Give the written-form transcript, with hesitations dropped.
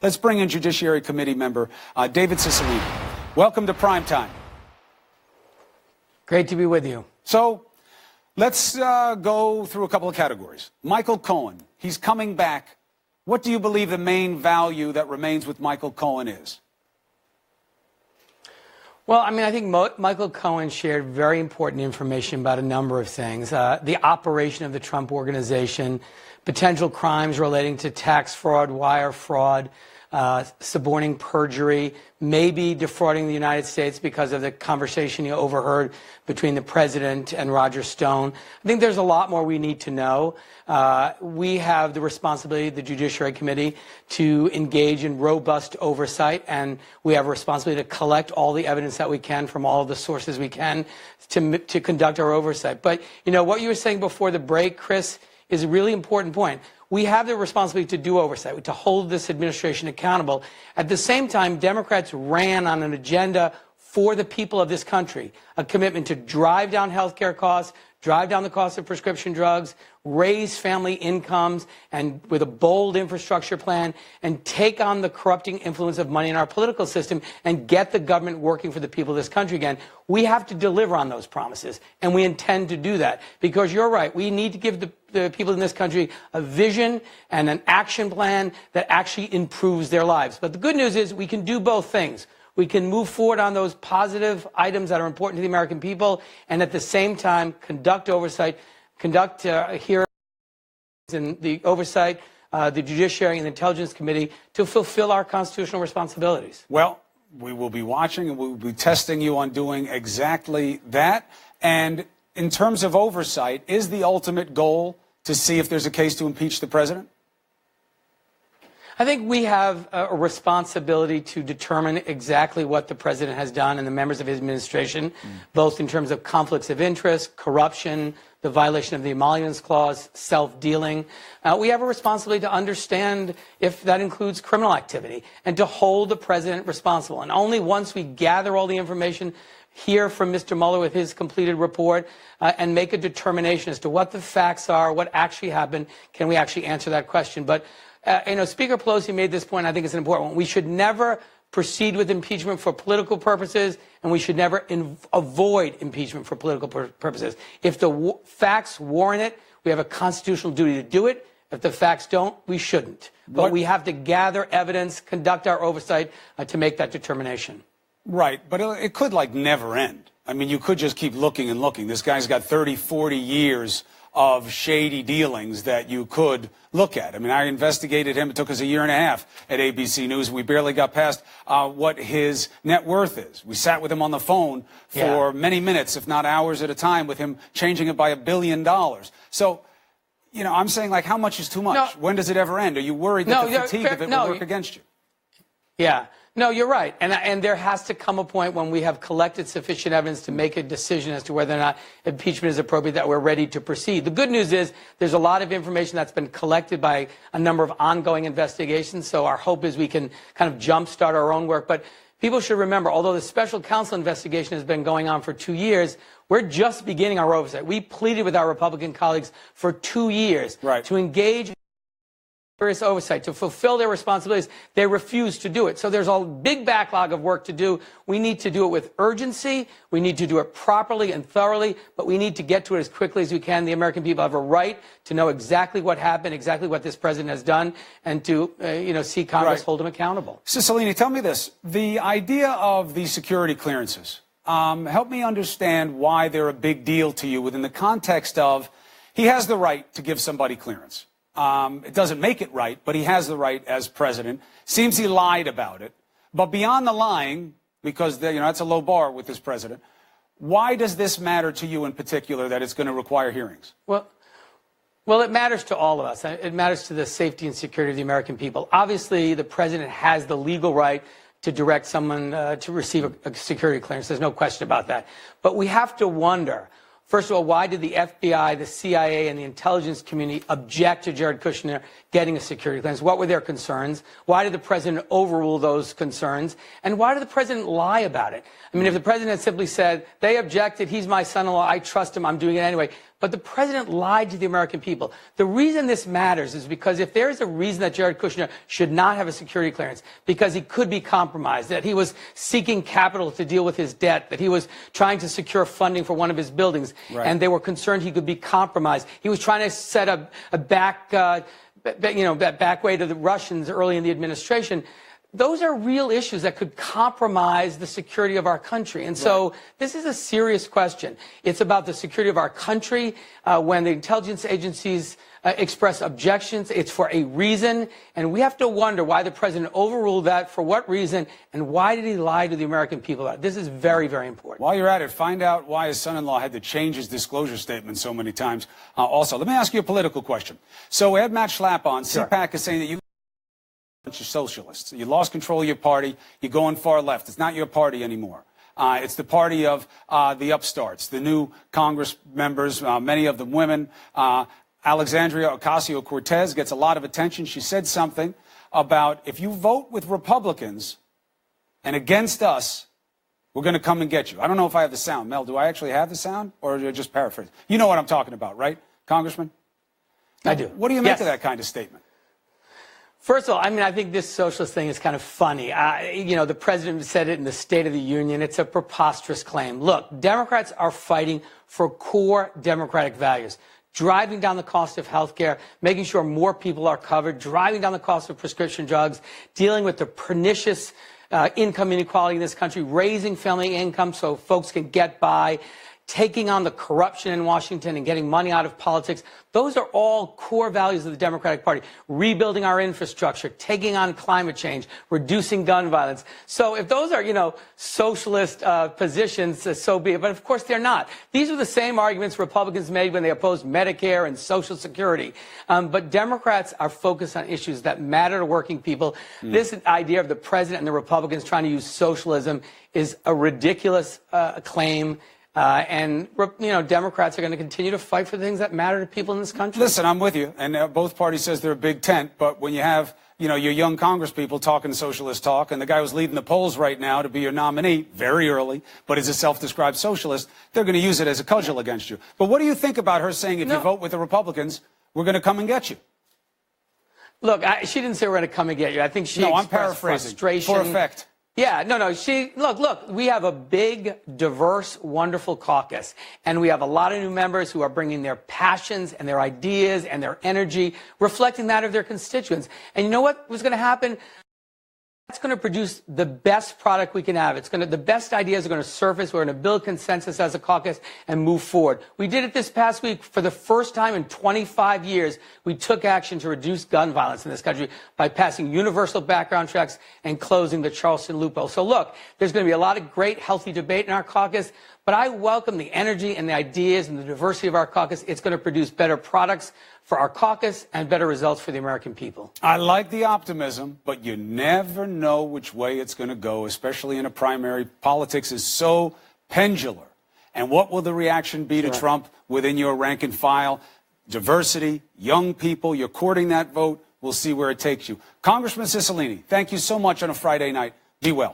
Let's bring in Judiciary Committee member David Cicilline. Welcome to Primetime. Great to be with you. So let's go through a couple of categories. Michael Cohen, he's coming back. What do you believe the main value that remains with Michael Cohen is? Well, I mean, I think Michael Cohen shared very important information about a number of things. The operation of the Trump Organization, potential crimes relating to tax fraud, wire fraud, suborning perjury, maybe defrauding the United States because of the conversation you overheard between the president and Roger Stone. I think there's a lot more we need to know. We have the responsibility, the Judiciary Committee, to engage in robust oversight, and we have a responsibility to collect all the evidence that we can from all of the sources we can to conduct our oversight. But, you know, what you were saying before the break, Chris, is a really important point. We have the responsibility to do oversight, to hold this administration accountable. At the same time, Democrats ran on an agenda for the people of this country, a commitment to drive down health care costs, drive down the cost of prescription drugs, raise family incomes, and with a bold infrastructure plan, and take on the corrupting influence of money in our political system and get the government working for the people of this country again. We have to deliver on those promises, and we intend to do that. Because you're right, we need to give the people in this country a vision and an action plan that actually improves their lives. But the good news is we can do both things. We can move forward on those positive items that are important to the American people, and at the same time conduct oversight, conduct hearings and the oversight, the Judiciary and the Intelligence Committee to fulfill our constitutional responsibilities. Well, we will be watching and we'll be testing you on doing exactly that. And in terms of oversight, is the ultimate goal to see if there's a case to impeach the president? I think we have a responsibility to determine exactly what the president has done and the members of his administration, both in terms of conflicts of interest, corruption, the violation of the Emoluments Clause, self-dealing. We have a responsibility to understand if that includes criminal activity and to hold the president responsible. And only once we gather all the information, hear from Mr. Mueller with his completed report, and make a determination as to what the facts are, what actually happened, can we actually answer that question. But Speaker Pelosi made this point. I think it's an important one. We should never proceed with impeachment for political purposes, and we should never avoid impeachment for political purposes. If the facts warrant it, we have a constitutional duty to do it. If the facts don't, we shouldn't. But we have to gather evidence, conduct our oversight to make that determination. Right, but it could, like, never end. I mean, you could just keep looking and looking. This guy's got 30, 40 years of shady dealings that you could look at. I mean, I investigated him. It took us a year and a half at ABC News. We barely got past what his net worth is. We sat with him on the phone for many minutes, if not hours at a time, with him changing it by $1 billion. So, you know, I'm saying, like, how much is too much? No. When does it ever end? Are you worried that the fatigue of it will work against you? Yeah. No, you're right. And there has to come a point when we have collected sufficient evidence to make a decision as to whether or not impeachment is appropriate, that we're ready to proceed. The good news is there's a lot of information that's been collected by a number of ongoing investigations. So our hope is we can kind of jumpstart our own work. But people should remember, although the special counsel investigation has been going on for 2 years, we're just beginning our oversight. We pleaded with our Republican colleagues for 2 years to engage serious oversight, to fulfill their responsibilities. They refuse to do it. So there's a big backlog of work to do. We need to do it with urgency. We need to do it properly and thoroughly, but we need to get to it as quickly as we can. The American people have a right to know exactly what happened, exactly what this president has done, and to see Congress hold him accountable. Cicilline, tell me this. The idea of the security clearances, help me understand why they're a big deal to you within the context of he has the right to give somebody clearance. It doesn't make it right, but he has the right as president. Seems he lied about it. But beyond the lying, because that's a low bar with this president, why does this matter to you in particular, that it's going to require hearings? Well, it matters to all of us. It matters to the safety and security of the American people. Obviously, the president has the legal right to direct someone to receive a security clearance. There's no question about that. But we have to wonder, first of all, why did the FBI, the CIA, and the intelligence community object to Jared Kushner getting a security clearance? What were their concerns? Why did the president overrule those concerns? And why did the president lie about it? I mean, if the president had simply said, they objected, he's my son-in-law, I trust him, I'm doing it anyway, But the president lied to the American people. The reason this matters is because if there is a reason that Jared Kushner should not have a security clearance, because he could be compromised, that he was seeking capital to deal with his debt, that he was trying to secure funding for one of his buildings, and they were concerned he could be compromised. He was trying to set up a back way to the Russians early in the administration. Those are real issues that could compromise the security of our country. And so this is a serious question. It's about the security of our country. When the intelligence agencies express objections, it's for a reason. And we have to wonder why the president overruled that, for what reason, and why did he lie to the American people about it? This is very, very important. While you're at it, find out why his son-in-law had to change his disclosure statement so many times. Also, let me ask you a political question. So Ed Matt Schlapp on CPAC is saying that you bunch of socialists. You lost control of your party. You're going far left. It's not your party anymore. It's the party of the upstarts, the new Congress members, many of them women. Alexandria Ocasio-Cortez gets a lot of attention. She said something about if you vote with Republicans and against us, we're going to come and get you. I don't know if I have the sound. Mel, do I actually have the sound, or do I just paraphrase? You know what I'm talking about, right, Congressman? I do. What do you make of that kind of statement? First of all, I mean, I think this socialist thing is kind of funny. The president said it in the State of the Union. It's a preposterous claim. Look, Democrats are fighting for core democratic values. Driving down the cost of health care, making sure more people are covered, driving down the cost of prescription drugs, dealing with the pernicious income inequality in this country, raising family income so folks can get by, taking on the corruption in Washington and getting money out of politics. Those are all core values of the Democratic Party. Rebuilding our infrastructure, taking on climate change, reducing gun violence. So if those are, socialist positions, so be it. But of course they're not. These are the same arguments Republicans made when they opposed Medicare and Social Security. But Democrats are focused on issues that matter to working people. This idea of the president and the Republicans trying to use socialism is a ridiculous claim. Democrats are going to continue to fight for things that matter to people in this country. Listen, I'm with you. And both parties says they're a big tent. But when you have, your young Congress people talking socialist talk, and the guy who's leading the polls right now to be your nominee very early, but is a self-described socialist, they're going to use it as a cudgel against you. But what do you think about her saying if you vote with the Republicans, we're going to come and get you? Look, she didn't say we're going to come and get you. I think she I'm paraphrasing. Frustration. For effect. Yeah, no. Look, we have a big, diverse, wonderful caucus. And we have a lot of new members who are bringing their passions and their ideas and their energy, reflecting that of their constituents. And you know what was going to happen? That's going to produce the best product we can have. The best ideas are going to surface. We're going to build consensus as a caucus and move forward. We did it this past week. For the first time in 25 years, we took action to reduce gun violence in this country by passing universal background checks and closing the Charleston loophole. So look, there's going to be a lot of great, healthy debate in our caucus, but I welcome the energy and the ideas and the diversity of our caucus. It's going to produce better products for our caucus and better results for the American people. I like the optimism, but you never know which way it's going to go, especially in a primary. Politics is so pendular. And what will the reaction be to Trump within your rank and file? Diversity, young people, you're courting that vote. We'll see where it takes you. Congressman Cicilline, thank you so much on a Friday night. Be well.